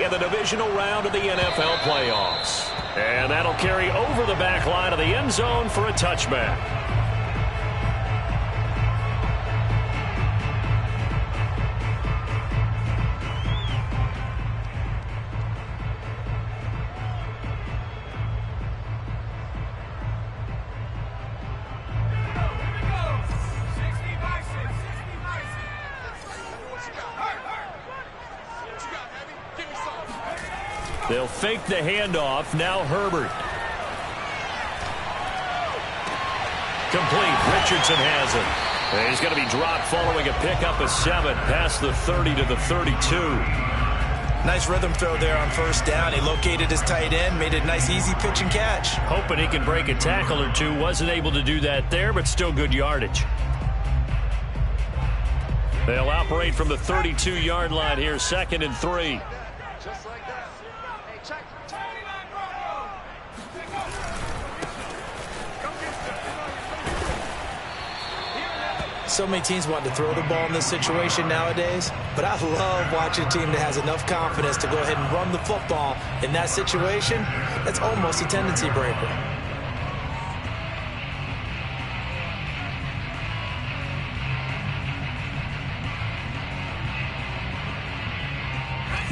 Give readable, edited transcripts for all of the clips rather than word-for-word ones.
in the divisional round of the NFL playoffs. And that'll carry over the back line of the end zone for a touchback. They'll fake the handoff. Now Herbert. Complete. Richardson has it. And he's going to be dropped following a pickup of 7 past the 30 to the 32. Nice rhythm throw there on first down. He located his tight end, made it a nice easy pitch and catch. Hoping he can break a tackle or two. Wasn't able to do that there, but still good yardage. They'll operate from the 32-yard line here, 2nd and 3. Just like that. Hey, check. So many teams want to throw the ball in this situation nowadays, but I love watching a team that has enough confidence to go ahead and run the football in that situation. That's almost a tendency breaker.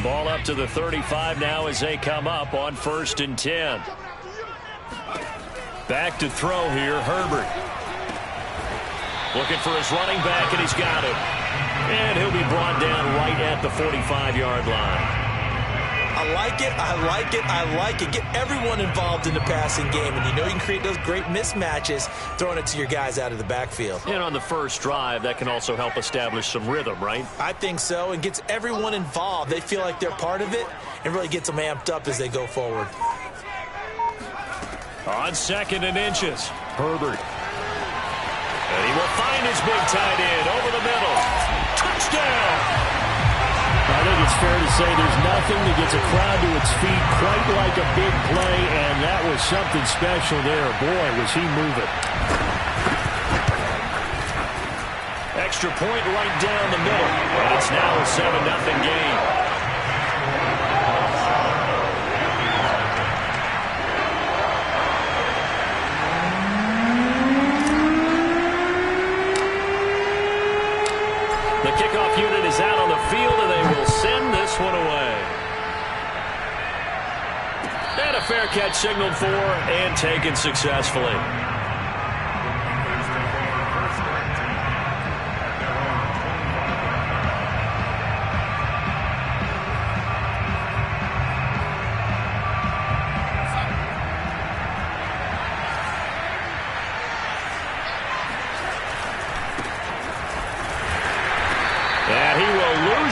Ball up to the 35 now as they come up on 1st and 10. Back to throw here, Herbert. Looking for his running back, and he's got him. And he'll be brought down right at the 45-yard line. I like it, I like it, I like it. Get everyone involved in the passing game, and you know you can create those great mismatches throwing it to your guys out of the backfield. And on the first drive, that can also help establish some rhythm, right? I think so, and gets everyone involved. They feel like they're part of it and really gets them amped up as they go forward. On 2nd and inches, Herbert. And he will find his big tight end over the middle. Touchdown! I think it's fair to say there's nothing that gets a crowd to its feet quite like a big play, and that was something special there. Boy, was he moving. Extra point right down the middle. And it's now a 7-0 game. The kickoff unit is out on the field, and they will send this one away. And a fair catch signaled for and taken successfully.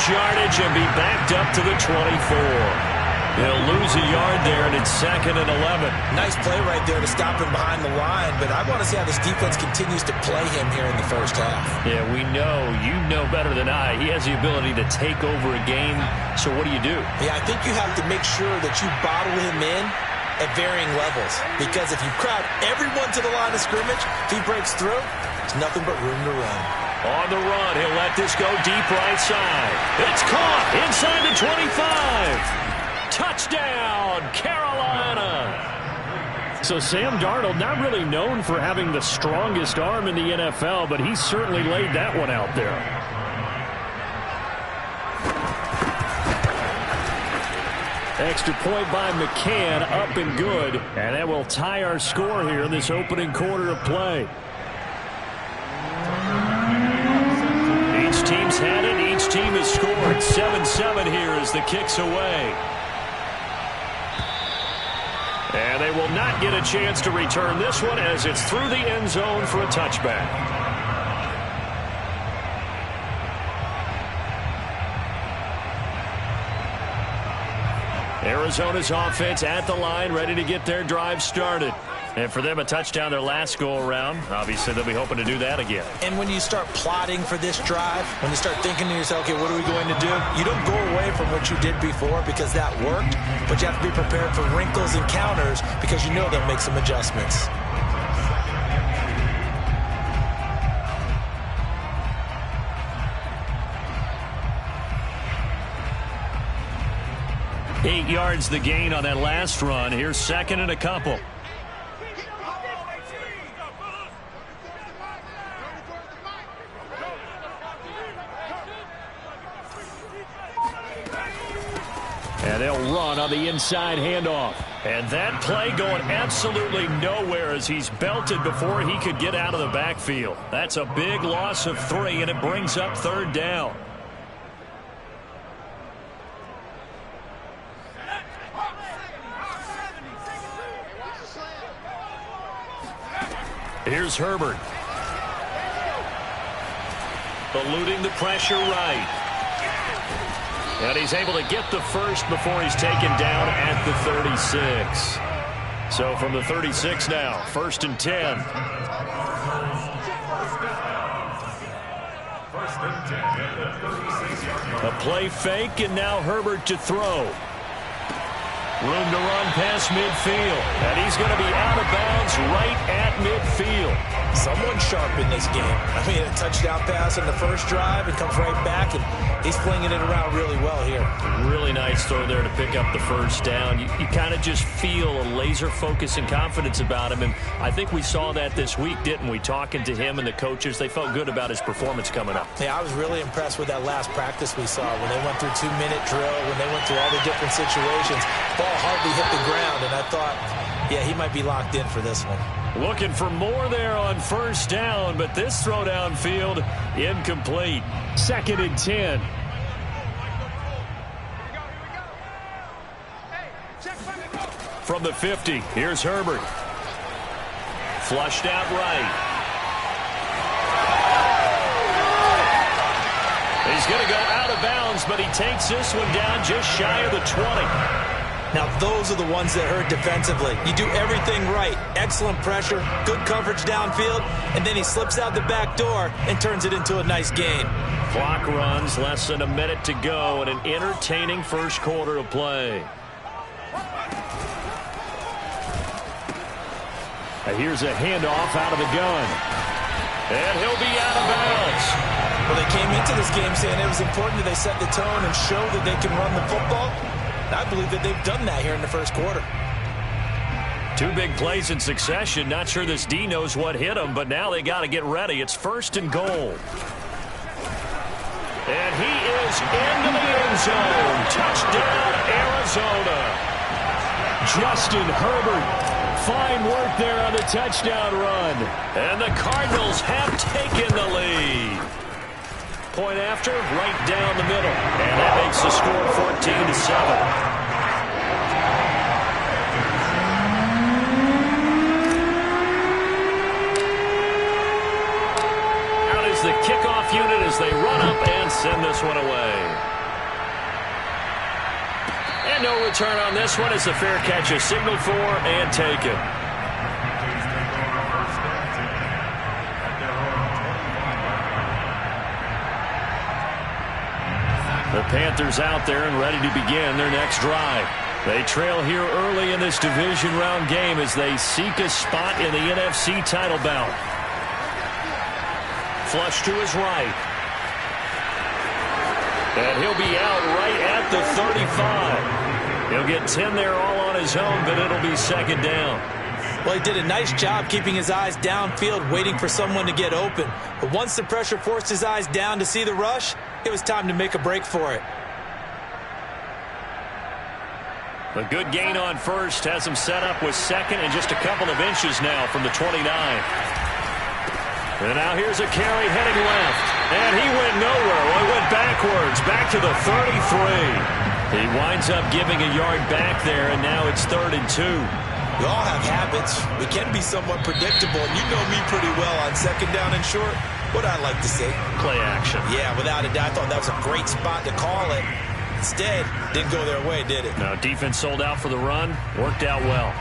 Yardage and be backed up to the 24. He'll lose a yard there, and it's 2nd and 11. Nice play right there to stop him behind the line, but I want to see how this defense continues to play him here in the first half. Yeah, we know. You know better than I. He has the ability to take over a game, so what do you do? Yeah, I think you have to make sure that you bottle him in at varying levels, because if you crowd everyone to the line of scrimmage, if he breaks through, there's nothing but room to run. On the run, he'll let this go deep right side. It's caught inside the 25. Touchdown, Carolina. So Sam Darnold, not really known for having the strongest arm in the NFL, but he certainly laid that one out there. Extra point by McCann, up and good. And that will tie our score here in this opening quarter of play. Each team's had it. Each team has scored. 7-7 here as the kick's away. And they will not get a chance to return this one as it's through the end zone for a touchback. Arizona's offense at the line, ready to get their drive started. And for them, a touchdown their last go-around. Obviously, they'll be hoping to do that again. And when you start plotting for this drive, when you start thinking to yourself, okay, what are we going to do? You don't go away from what you did before because that worked, but you have to be prepared for wrinkles and counters because you know they'll make some adjustments. 8 yards the gain on that last run. Here's second and a couple. And they'll run on the inside handoff. And that play going absolutely nowhere as he's belted before he could get out of the backfield. That's a big loss of 3, and it brings up third down. Here's Herbert. Eluding the pressure right. And he's able to get the first before he's taken down at the 36. So from the 36 now, 1st and 10. A play fake, and now Herbert to throw. Room to run past midfield. And he's going to be out of bounds right at midfield. Someone sharp in this game. I mean, a touchdown pass on the first drive. It comes right back, and he's flinging it around really well here. Really nice throw there to pick up the first down. You kind of just feel a laser focus and confidence about him. And I think we saw that this week, didn't we? Talking to him and the coaches, they felt good about his performance coming up. Yeah, I was really impressed with that last practice we saw when they went through 2-minute drill, when they went through all the different situations. Ball hardly hit the ground, and I thought, yeah, he might be locked in for this one. Looking for more there on first down, but this throw downfield incomplete. 2nd and 10. From the 50, here's Herbert. Flushed out right. He's going to go out of bounds, but he takes this one down just shy of the 20. Now, those are the ones that hurt defensively. You do everything right. Excellent pressure, good coverage downfield, and then he slips out the back door and turns it into a nice gain. Clock runs, less than a minute to go, and an entertaining first quarter of play. And here's a handoff out of the gun. And he'll be out of bounds. Well, they came into this game saying it was important that they set the tone and show that they can run the football. I believe that they've done that here in the first quarter. 2 big plays in succession. Not sure this D knows what hit him, but now they got to get ready. It's 1st and goal. And he is into the end zone. Touchdown, Arizona. Justin Herbert. Fine work there on the touchdown run. And the Cardinals have taken the lead. Point after, right down the middle. And that makes the score 14-7. Out is the kickoff unit as they run up and send this one away. And no return on this one as the fair catch is signaled for and taken. The Panthers out there and ready to begin their next drive. They trail here early in this division round game as they seek a spot in the NFC title bout. Flush to his right. And he'll be out right at the 35. He'll get 10 there all on his own, but it'll be 2nd down. Well, he did a nice job keeping his eyes downfield, waiting for someone to get open. But once the pressure forced his eyes down to see the rush, it was time to make a break for it. A good gain on first has him set up with 2nd and just a couple of inches now from the 29. And now here's a carry heading left. And he went nowhere. Well, he went backwards, back to the 33. He winds up giving a yard back there, and now it's 3rd and 2. We all have habits. We can be somewhat predictable. And you know me pretty well on 2nd down and short. What I like to say? Play action. Yeah, without a doubt. I thought that was a great spot to call it. Instead, didn't go their way, did it? No, defense sold out for the run. Worked out well.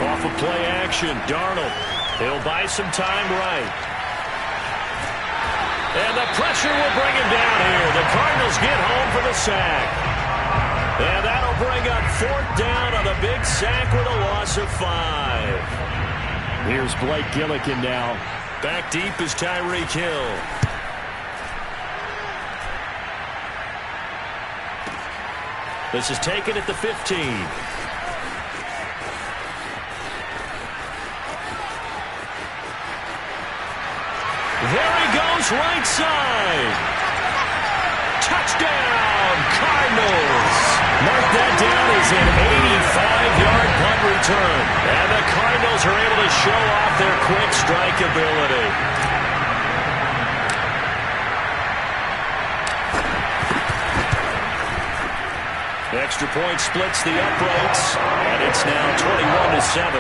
Off of play action, Darnold. He'll buy some time right. And the pressure will bring him down here. The Cardinals get home for the sack. And that'll bring up 4th down on a big sack with a loss of 5. Here's Blake Gillikin now. Back deep is Tyreek Hill. This is taken at the 15. There he goes, right side. Touchdown, Cardinals. Mark that down as an 85-yard punt return. And the Cardinals are able to show off their quick strike ability. The extra point splits the uprights, and it's now 21-7.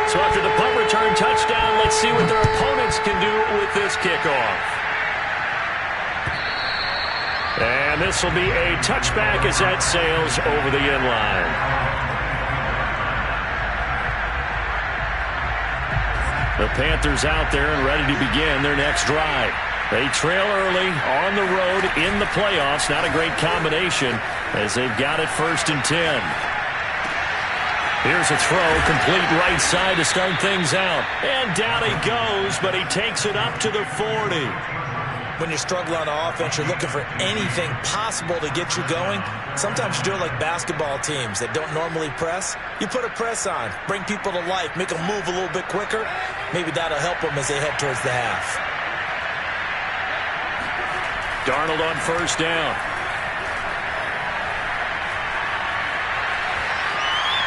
So after the punt return touchdown, let's see what their opponents can do with this kickoff. And this will be a touchback as that sails over the end line. The Panthers out there and ready to begin their next drive. They trail early on the road in the playoffs. Not a great combination as they've got it 1st and 10. Here's a throw, complete right side to start things out. And down he goes, but he takes it up to the 40. When you're struggling on offense, you're looking for anything possible to get you going. Sometimes you do it like basketball teams that don't normally press. You put a press on, bring people to life, make them move a little bit quicker. Maybe that'll help them as they head towards the half. Darnold on 1st down.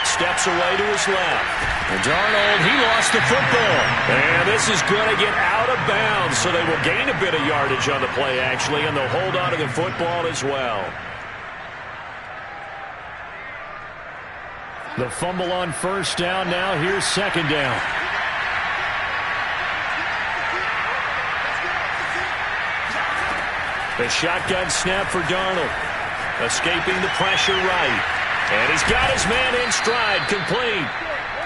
Steps away to his left. And Darnold, he lost the football. And this is going to get out of bounds, so they will gain a bit of yardage on the play, actually, and they'll hold on to the football as well. The fumble on 1st down. Now here's 2nd down. The shotgun snap for Darnold. Escaping the pressure right. And he's got his man in stride, complete.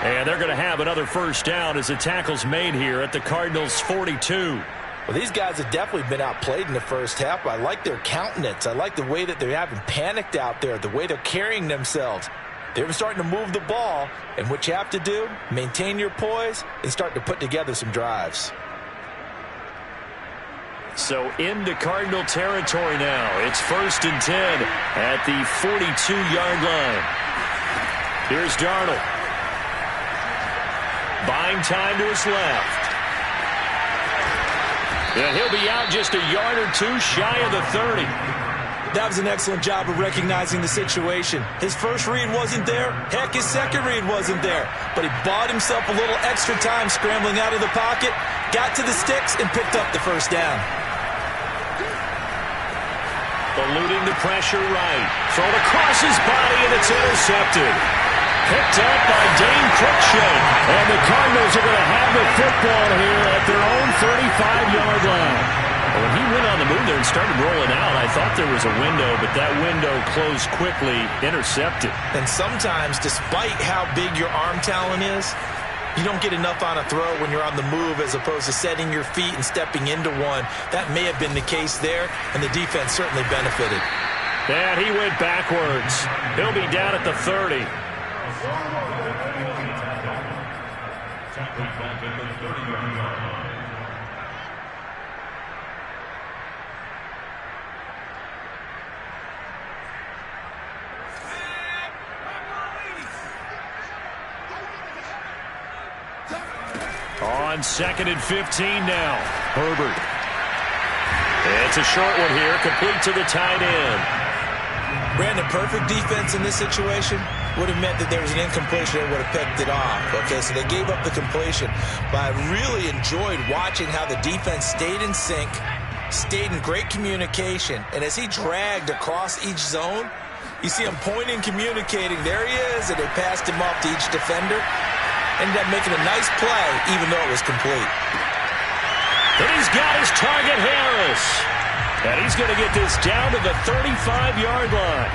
And they're going to have another 1st down as the tackle's made here at the Cardinals' 42. Well, these guys have definitely been outplayed in the first half. I like their countenance. I like the way that they haven't panicked out there, the way they're carrying themselves. They're starting to move the ball, and what you have to do, maintain your poise and start to put together some drives. So into Cardinal territory now. It's 1st and 10 at the 42-yard line. Here's Darnold. Buying time to his left. And he'll be out just a yard or two shy of the 30. That was an excellent job of recognizing the situation. His first read wasn't there. Heck, his second read wasn't there. But he bought himself a little extra time scrambling out of the pocket, got to the sticks, and picked up the 1st down. Eluding the pressure right. Thrown across his body, and it's intercepted. Picked up by Dane Cruikshank. And the Cardinals are going to have the football here at their own 35-yard line. When he went on the move there and started rolling out, I thought there was a window, but that window closed quickly, intercepted. And sometimes, despite how big your arm talent is, you don't get enough on a throw when you're on the move as opposed to setting your feet and stepping into one. That may have been the case there, and the defense certainly benefited. And he went backwards. He'll be down at the 30. On 2nd and 15 now. Herbert. It's a short one here, complete to the tight end. Brandon, perfect defense in this situation would have meant that there was an incompletion that would have picked it off. Okay, so they gave up the completion. But I really enjoyed watching how the defense stayed in sync, stayed in great communication, and as he dragged across each zone, you see him pointing, communicating. There he is, and they passed him off to each defender. Ended up making a nice play, even though it was complete. And he's got his target, Harris. And he's going to get this down to the 35-yard line.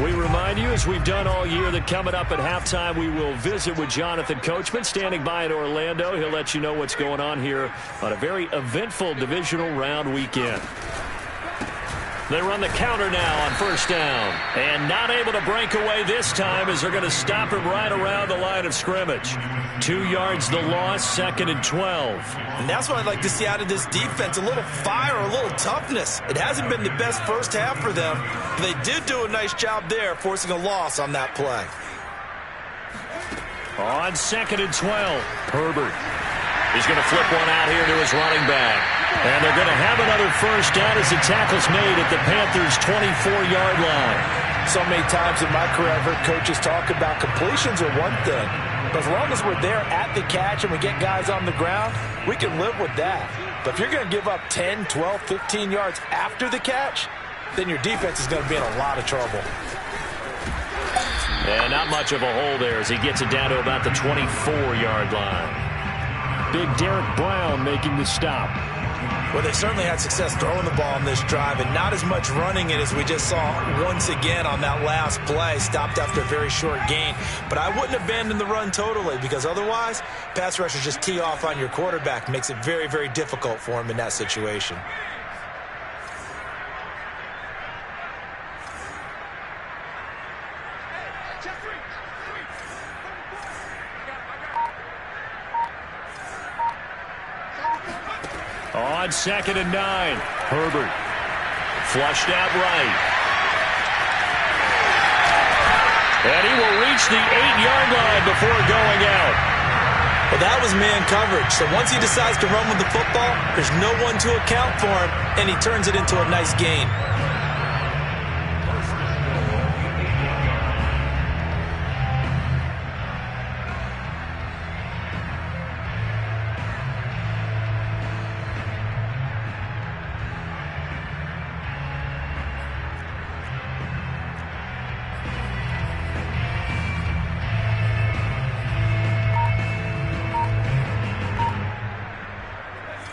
We remind you, as we've done all year, that coming up at halftime, we will visit with Jonathan Coachman, standing by in Orlando. He'll let you know what's going on here on a very eventful divisional round weekend. They run the counter now on first down. And not able to break away this time as they're going to stop him right around the line of scrimmage. 2 yards the loss, 2nd and 12. And that's what I'd like to see out of this defense, a little fire, a little toughness. It hasn't been the best first half for them, but they did do a nice job there forcing a loss on that play. On 2nd and 12, Herbert. He's going to flip one out here to his running back. And they're going to have another first down as the tackle's made at the Panthers' 24-yard line. So many times in my career I've heard coaches talk about completions are one thing. But as long as we're there at the catch and we get guys on the ground, we can live with that. But if you're going to give up 10, 12, 15 yards after the catch, then your defense is going to be in a lot of trouble. And not much of a hole there as he gets it down to about the 24-yard line. Big Derek Brown making the stop. Well, they certainly had success throwing the ball in this drive and not as much running it as we just saw once again on that last play. Stopped after a very short gain. But I wouldn't abandon the run totally because otherwise, pass rushers just tee off on your quarterback. Makes it very, very difficult for him in that situation. On 2nd and 9, Herbert. Flushed out right. And he will reach the 8-yard line before going out. Well, that was man coverage. So once he decides to run with the football, there's no one to account for him, and he turns it into a nice gain.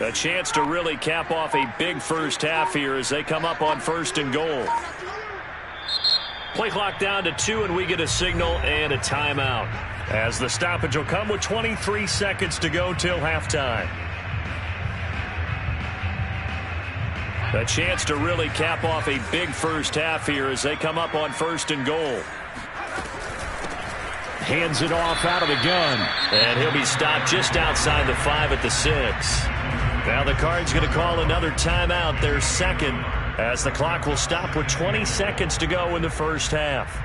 A chance to really cap off a big first half here as they come up on 1st and goal. Play clock down to 2, and we get a signal and a timeout. As the stoppage will come with 23 seconds to go till halftime. A chance to really cap off a big first half here as they come up on 1st and goal. Hands it off out of the gun. And he'll be stopped just outside the 5 at the 6. Now the Cards going to call another timeout, their second, as the clock will stop with 20 seconds to go in the first half.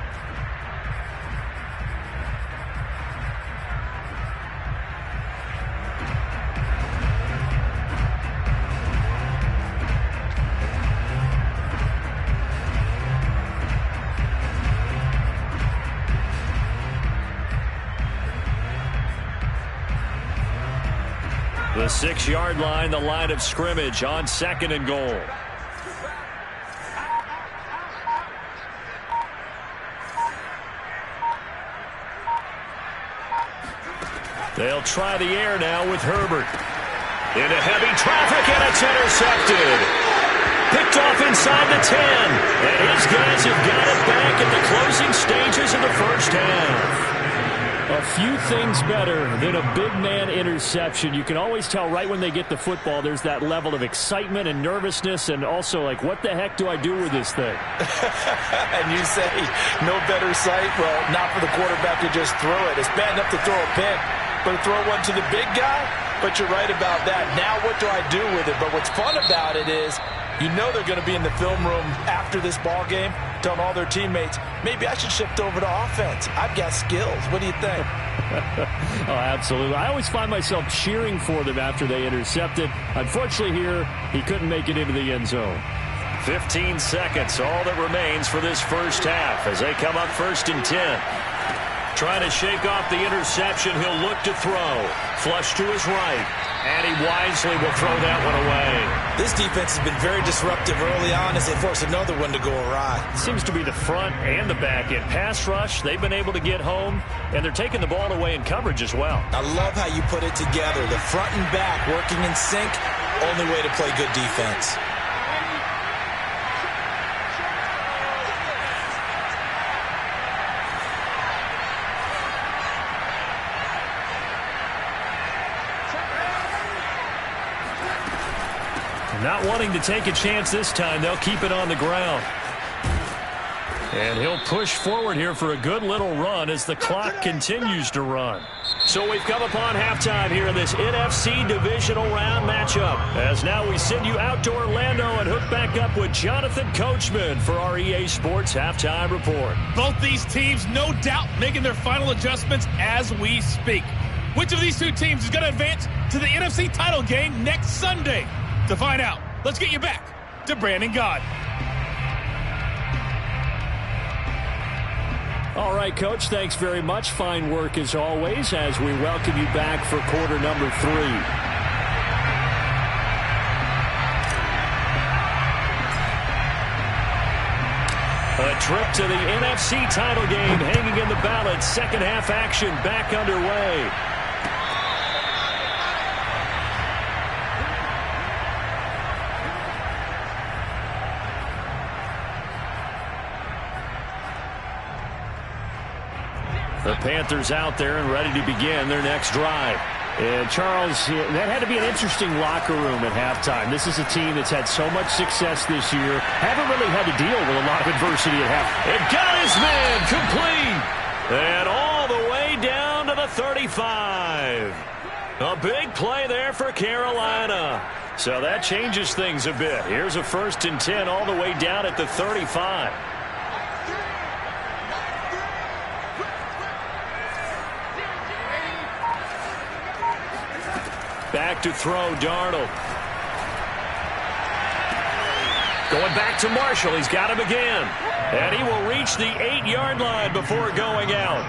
The 6-yard line, the line of scrimmage on 2nd and goal. They'll try the air now with Herbert. Into heavy traffic, and it's intercepted. Picked off inside the 10. And his guys have got it back at the closing stages of the first half. A few things better than a big man interception. You can always tell right when they get the football, there's that level of excitement and nervousness, and also like, what the heck do I do with this thing? And you say, no better sight? Well, not for the quarterback to just throw it. It's bad enough to throw a pick, but to throw one to the big guy? But you're right about that. Now what do I do with it? But what's fun about it is, you know they're going to be in the film room after this ball game, telling all their teammates, maybe I should shift over to offense. I've got skills. What do you think? Oh, absolutely. I always find myself cheering for them after they intercept it. Unfortunately here, he couldn't make it into the end zone. 15 seconds, all that remains for this first half as they come up 1st and 10. Trying to shake off the interception, he'll look to throw. Flush to his right. And he wisely will throw that one away. This defense has been very disruptive early on as they force another one to go awry. Seems to be the front and the back end. Pass rush, they've been able to get home, and they're taking the ball away in coverage as well. I love how you put it together. The front and back working in sync, only way to play good defense. Not wanting to take a chance this time, they'll keep it on the ground. And he'll push forward here for a good little run as the clock continues to run. So we've come upon halftime here in this NFC divisional round matchup. As now we send you out to Orlando and hook back up with Jonathan Coachman for our EA Sports Halftime Report. Both these teams, no doubt, making their final adjustments as we speak. Which of these two teams is going to advance to the NFC title game next Sunday? To find out, let's get you back to Brandon Gaudin. All right, Coach, thanks very much. Fine work as always as we welcome you back for quarter number 3. A trip to the NFC title game hanging in the balance. Second half action back underway. The Panthers out there and ready to begin their next drive. And Charles, that had to be an interesting locker room at halftime. This is a team that's had so much success this year. Haven't really had to deal with a lot of adversity at half. It got his man complete. And all the way down to the 35. A big play there for Carolina. So that changes things a bit. Here's a 1st and 10 all the way down at the 35. Back to throw, Darnold. Going back to Marshall. He's got him again. And he will reach the 8-yard line before going out.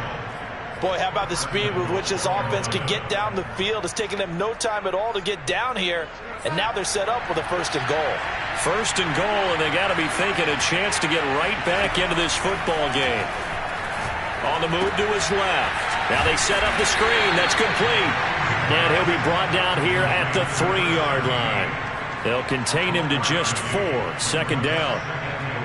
Boy, how about the speed with which this offense can get down the field? It's taking them no time at all to get down here. And now they're set up with a 1st and goal. 1st and goal, and they got to be thinking a chance to get right back into this football game. On the move to his left. Now they set up the screen. That's complete. And he'll be brought down here at the 3-yard line. They'll contain him to just 4. 2nd down.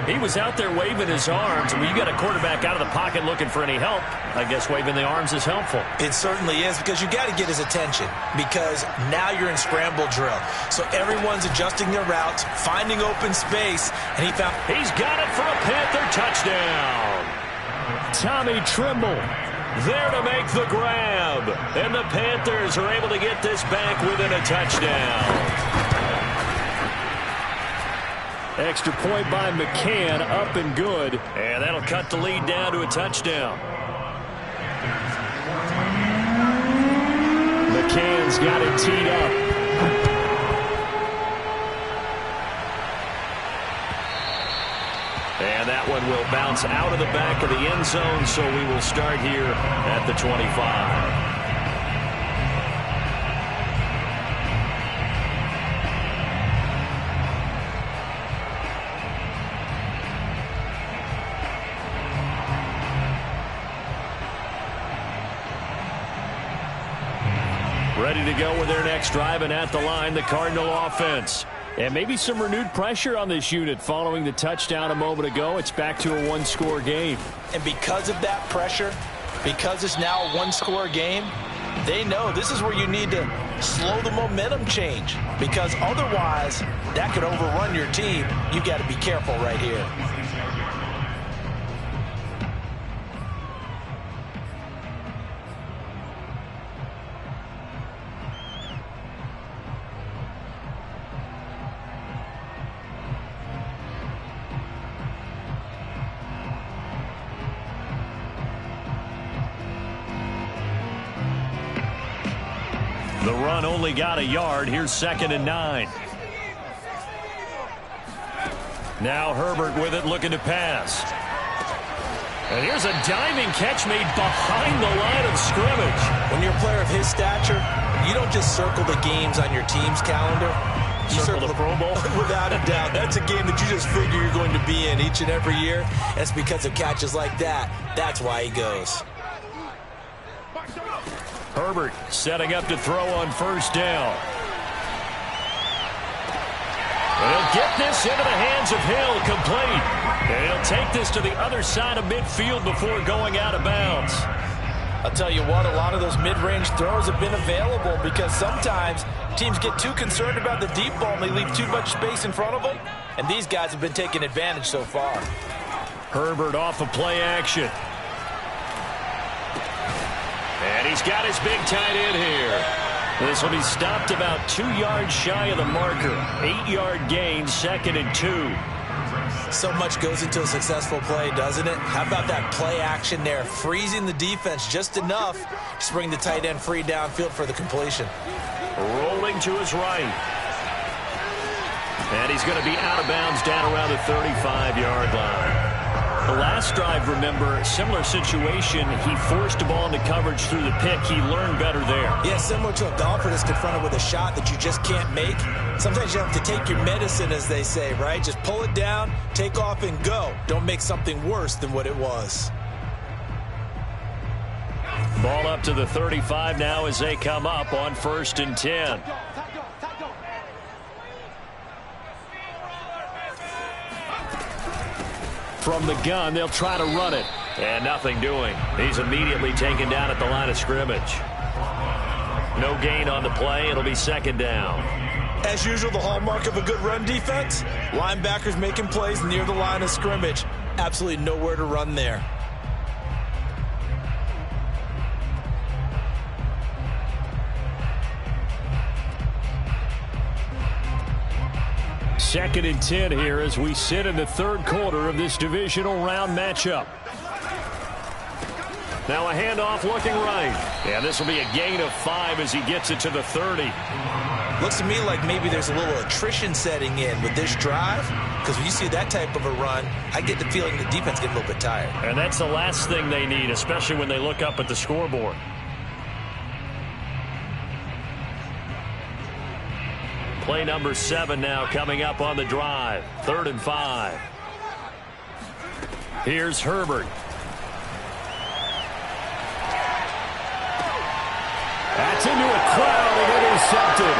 He was out there waving his arms. When you got a quarterback out of the pocket looking for any help, I guess waving the arms is helpful. It certainly is, because you got to get his attention, because now you're in scramble drill. So everyone's adjusting their routes, finding open space, and he's got it for a Panther touchdown. Tommy Tremble there to make the grab. And the Panthers are able to get this back within a touchdown. Extra point by McCann, up and good. And that'll cut the lead down to a touchdown. McCann's got it teed up. And that one will bounce out of the back of the end zone, so we will start here at the 25. Ready to go with their next drive, and at the line, the Cardinal offense. And maybe some renewed pressure on this unit following the touchdown a moment ago. It's back to a 1-score game. And because of that pressure, because it's now a 1-score game, they know this is where you need to slow the momentum change, because otherwise that could overrun your team. You've got to be careful right here. The run only got a yard. Here's 2nd and 9. Now Herbert with it, looking to pass. And here's a diving catch made behind the line of scrimmage. When you're a player of his stature, you don't just circle the games on your team's calendar. You circle the Pro Bowl? Without a doubt. That's a game that you just figure you're going to be in each and every year. That's because of catches like that. That's why he goes. Herbert setting up to throw on 1st down. And he'll get this into the hands of Hill, complete. And he'll take this to the other side of midfield before going out of bounds. I'll tell you what, a lot of those mid-range throws have been available because sometimes teams get too concerned about the deep ball and they leave too much space in front of them. And these guys have been taking advantage so far. Herbert off of play action. And he's got his big tight end here. This will be stopped about 2 yards shy of the marker. 8-yard gain, 2nd and 2. So much goes into a successful play, doesn't it? How about that play action there, freezing the defense just enough to bring the tight end free downfield for the completion. Rolling to his right. And he's going to be out of bounds down around the 35-yard line. The last drive, remember, similar situation. He forced the ball into coverage through the pick. He learned better there. Yeah, similar to a golfer that's confronted with a shot that you just can't make. Sometimes you have to take your medicine, as they say, right? Just pull it down, take off, and go. Don't make something worse than what it was. Ball up to the 35 now as they come up on 1st and 10. From the gun, they'll try to run it. And nothing doing. He's immediately taken down at the line of scrimmage. No gain on the play. It'll be 2nd down. As usual, the hallmark of a good run defense, linebackers making plays near the line of scrimmage. Absolutely nowhere to run there. Second and 10 here as we sit in the 3rd quarter of this divisional round matchup. Now a handoff looking right. And this will be a gain of 5 as he gets it to the 30. Looks to me like maybe there's a little attrition setting in with this drive, because when you see that type of a run, I get the feeling the defense gets a little bit tired. And that's the last thing they need, especially when they look up at the scoreboard. Play number 7 now coming up on the drive. 3rd and 5. Here's Herbert. That's into a crowd and intercepted.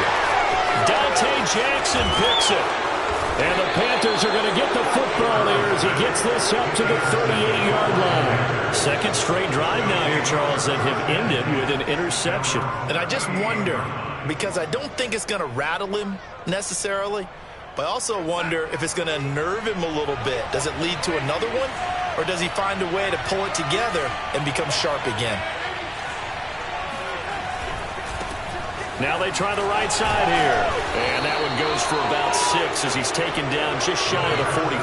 Dante Jackson picks it. And the Panthers are going to get the football here as he gets this up to the 38-yard line. 2nd straight drive now here, Charles, that have ended with an interception. And I just wonder, because I don't think it's going to rattle him necessarily, but I also wonder if it's going to nerve him a little bit. Does it lead to another one, or does he find a way to pull it together and become sharp again? Now they try the right side here. And that one goes for about 6 as he's taken down just shy of the 45.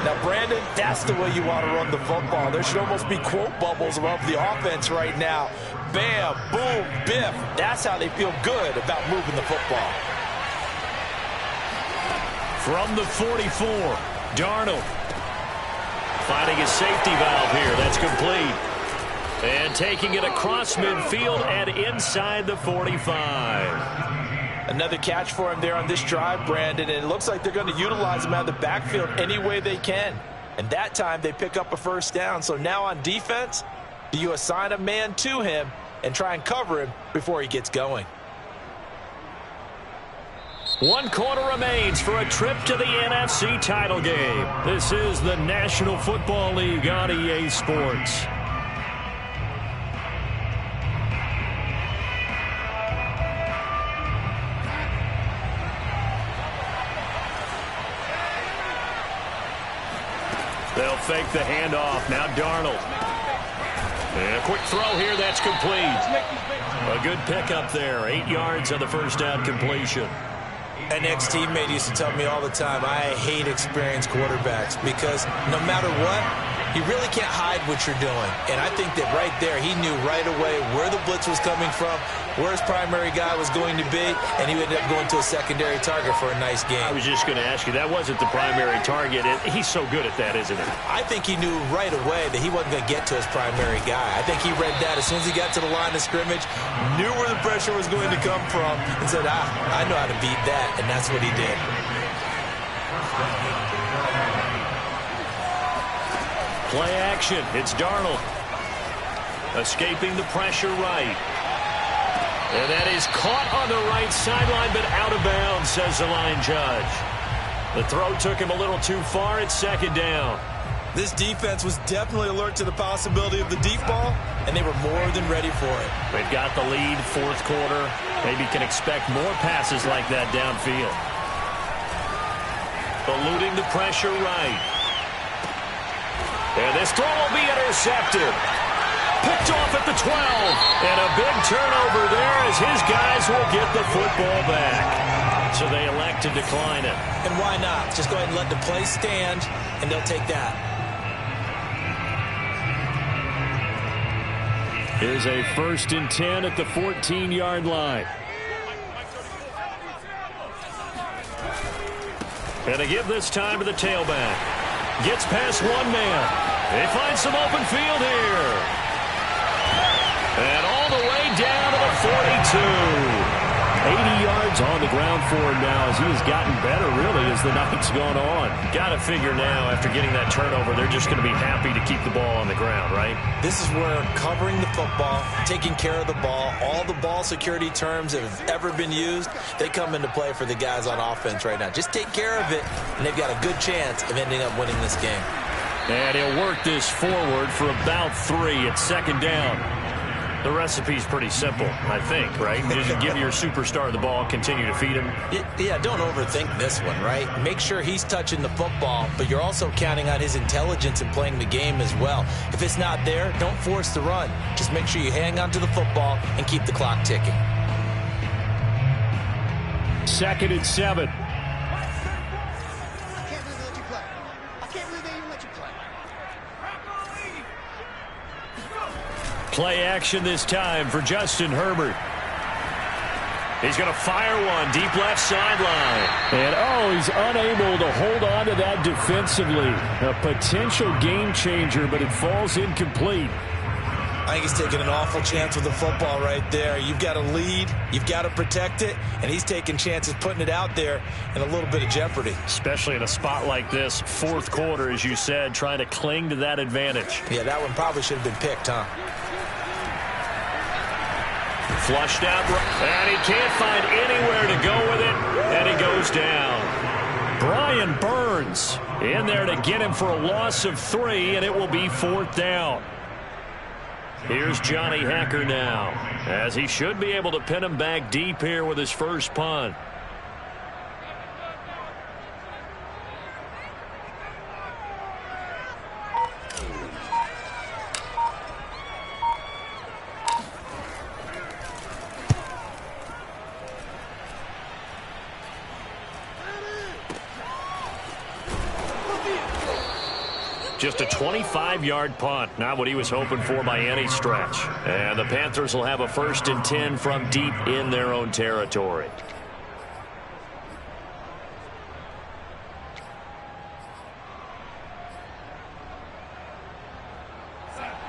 Now, Brandon, that's the way you want to run the football. There should almost be quote bubbles above the offense right now. Bam, boom, biff. That's how they feel good about moving the football. From the 44, Darnold finding his safety valve here. That's complete. And taking it across midfield and inside the 45. Another catch for him there on this drive, Brandon, and it looks like they're going to utilize him out of the backfield any way they can. And that time they pick up a 1st down. So now on defense, do you assign a man to him and try and cover him before he gets going? 1 quarter remains for a trip to the NFC title game. This is the National Football League on EA Sports. They'll fake the handoff. Now Darnold. And a quick throw here. That's complete. A good pickup there. 8 yards on the 1st down completion. An ex-teammate used to tell me all the time, I hate experienced quarterbacks because no matter what, you really can't hide what you're doing. And I think that right there, he knew right away where the blitz was coming from, where his primary guy was going to be, and he ended up going to a secondary target for a nice game. I was just going to ask you, that wasn't the primary target. He's so good at that, isn't he? I think he knew right away that he wasn't going to get to his primary guy. I think he read that as soon as he got to the line of scrimmage, knew where the pressure was going to come from, and said, I know how to beat that, and that's what he did. Play action. It's Darnold. Escaping the pressure right. And that is caught on the right sideline, but out of bounds, says the line judge. The throw took him a little too far. It's 2nd down. This defense was definitely alert to the possibility of the deep ball, and they were more than ready for it. They've got the lead, fourth quarter. Maybe can expect more passes like that downfield. Eluding the pressure right. And this throw will be intercepted. Picked off at the 12. And a big turnover there as his guys will get the football back. So they elect to decline it. And why not? Just go ahead and let the play stand, and they'll take that. Here's a 1st and 10 at the 14-yard line. And they give this time to the tailback. Gets past one man. They find some open field here. And all the way down to the 42. 80 yards on the ground for him now as he has gotten better, really, as the night's gone on. Got to figure now, after getting that turnover, they're just going to be happy to keep the ball on the ground, right? This is where covering the football, taking care of the ball, all the ball security terms that have ever been used, they come into play for the guys on offense right now. Just take care of it, and they've got a good chance of ending up winning this game. And he'll work this forward for about 3 at 2nd down. The recipe's pretty simple, I think, right? Just give your superstar the ball, continue to feed him. Yeah, don't overthink this one, right? Make sure he's touching the football, but you're also counting on his intelligence in playing the game as well. If it's not there, don't force the run. Just make sure you hang on to the football and keep the clock ticking. 2nd and 7. Play action this time for Justin Herbert. He's going to fire one deep left sideline. And, he's unable to hold on to that defensively. A potential game changer, but it falls incomplete. I think he's taking an awful chance with the football right there. You've got to lead, you've got to protect it, and he's taking chances putting it out there in a little bit of jeopardy. Especially in a spot like this, fourth quarter, as you said, trying to cling to that advantage. Yeah, that one probably should have been picked, huh? Flushed out, and he can't find anywhere to go with it, and he goes down. Brian Burns in there to get him for a loss of 3, and it will be 4th down. Here's Johnny Hekker now, as he should be able to pin him back deep here with his first punt. Just a 25-yard punt, not what he was hoping for by any stretch. And the Panthers will have a 1st and 10 from deep in their own territory.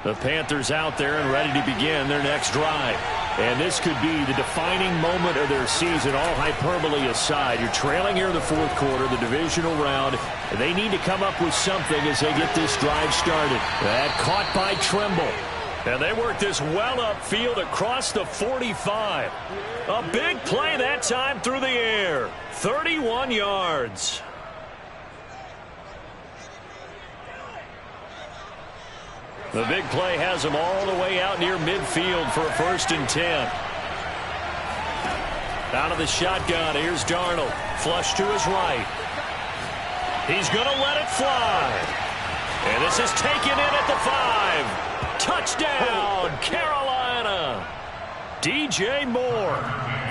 The Panthers out there and ready to begin their next drive. And this could be the defining moment of their season, all hyperbole aside. You're trailing here in the fourth quarter, the divisional round. And they need to come up with something as they get this drive started. That caught by Trimble. And they work this well upfield across the 45. A big play that time through the air. 31 yards. The big play has him all the way out near midfield for a 1st and 10. Out of the shotgun, here's Darnold. Flush to his right. He's going to let it fly. And this is taken in at the 5. Touchdown, Carolina. DJ Moore,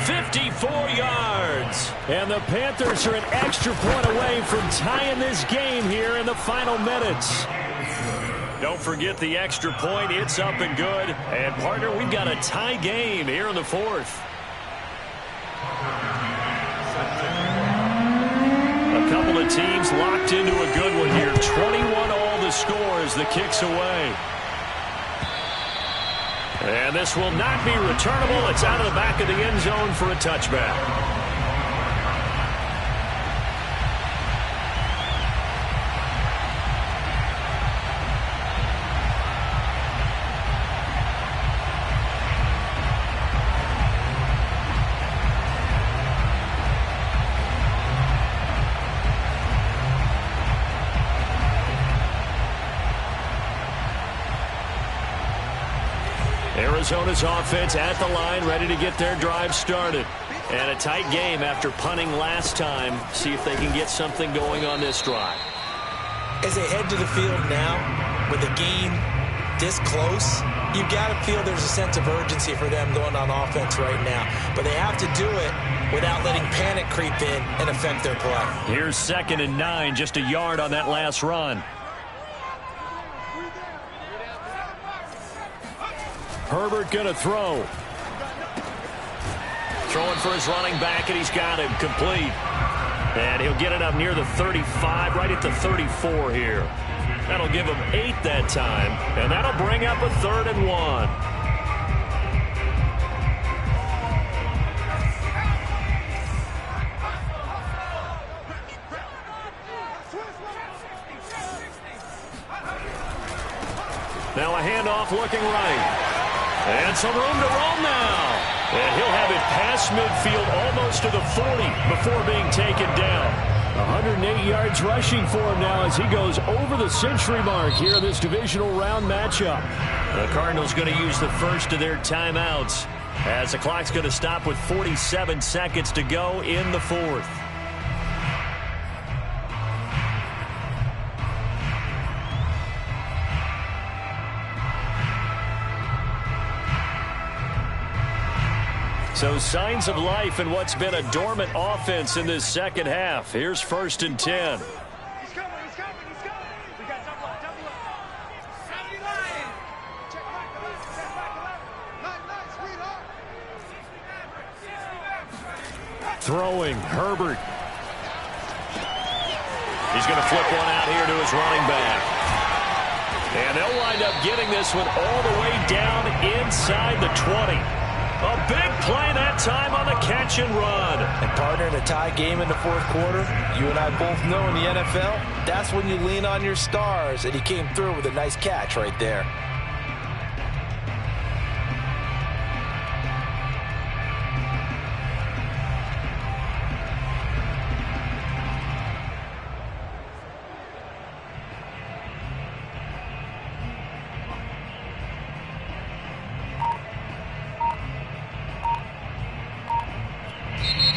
54 yards. And the Panthers are an extra point away from tying this game here in the final minutes. Don't forget the extra point. It's up and good. And, partner, we've got a tie game here in the 4th. A couple of teams locked into a good one here. 21-all the score as the kick's away. And this will not be returnable. It's out of the back of the end zone for a touchback. Arizona's offense at the line, ready to get their drive started. And a tight game after punting last time. See if they can get something going on this drive. As they head to the field now, with the game this close, you've got to feel there's a sense of urgency for them going on offense right now. But they have to do it without letting panic creep in and affect their play. Here's 2nd and 9, just a yard on that last run. Herbert going to throw. Throwing for his running back, and he's got him complete. And he'll get it up near the 35, right at the 34 here. That'll give him 8 that time, and that'll bring up a 3rd and 1. Now a handoff looking right. And some room to roam now. And he'll have it past midfield almost to the 40 before being taken down. 108 yards rushing for him now as he goes over the century mark here in this divisional round matchup. The Cardinals going to use the first of their timeouts as the clock's going to stop with 47 seconds to go in the 4th. So signs of life in what's been a dormant offense in this second half. Here's 1st and 10. He's coming, he's coming, he's coming. We got double up, double up. Check back the left, check back the left. Nice, sweetheart. Throwing, Herbert. He's going to flip one out here to his running back. And they'll wind up getting this one all the way down inside the 20. A big play that time on the catch and run. And partner, in a tie game in the 4th quarter, you and I both know in the NFL, that's when you lean on your stars, and he came through with a nice catch right there.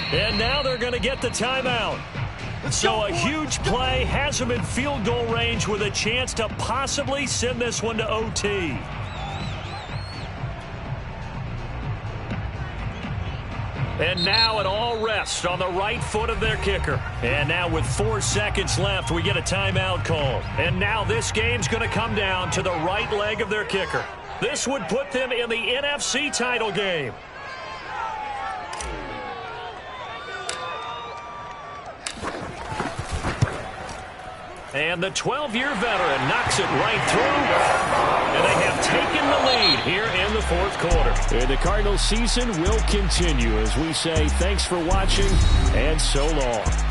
And now they're going to get the timeout. So a huge play has them in field goal range with a chance to possibly send this one to OT. And now it all rests on the right foot of their kicker. And now with 4 seconds left, we get a timeout call. And now this game's going to come down to the right leg of their kicker. This would put them in the NFC title game. And the 12-year veteran knocks it right through. And they have taken the lead here in the 4th quarter. And the Cardinals season will continue as we say thanks for watching and so long.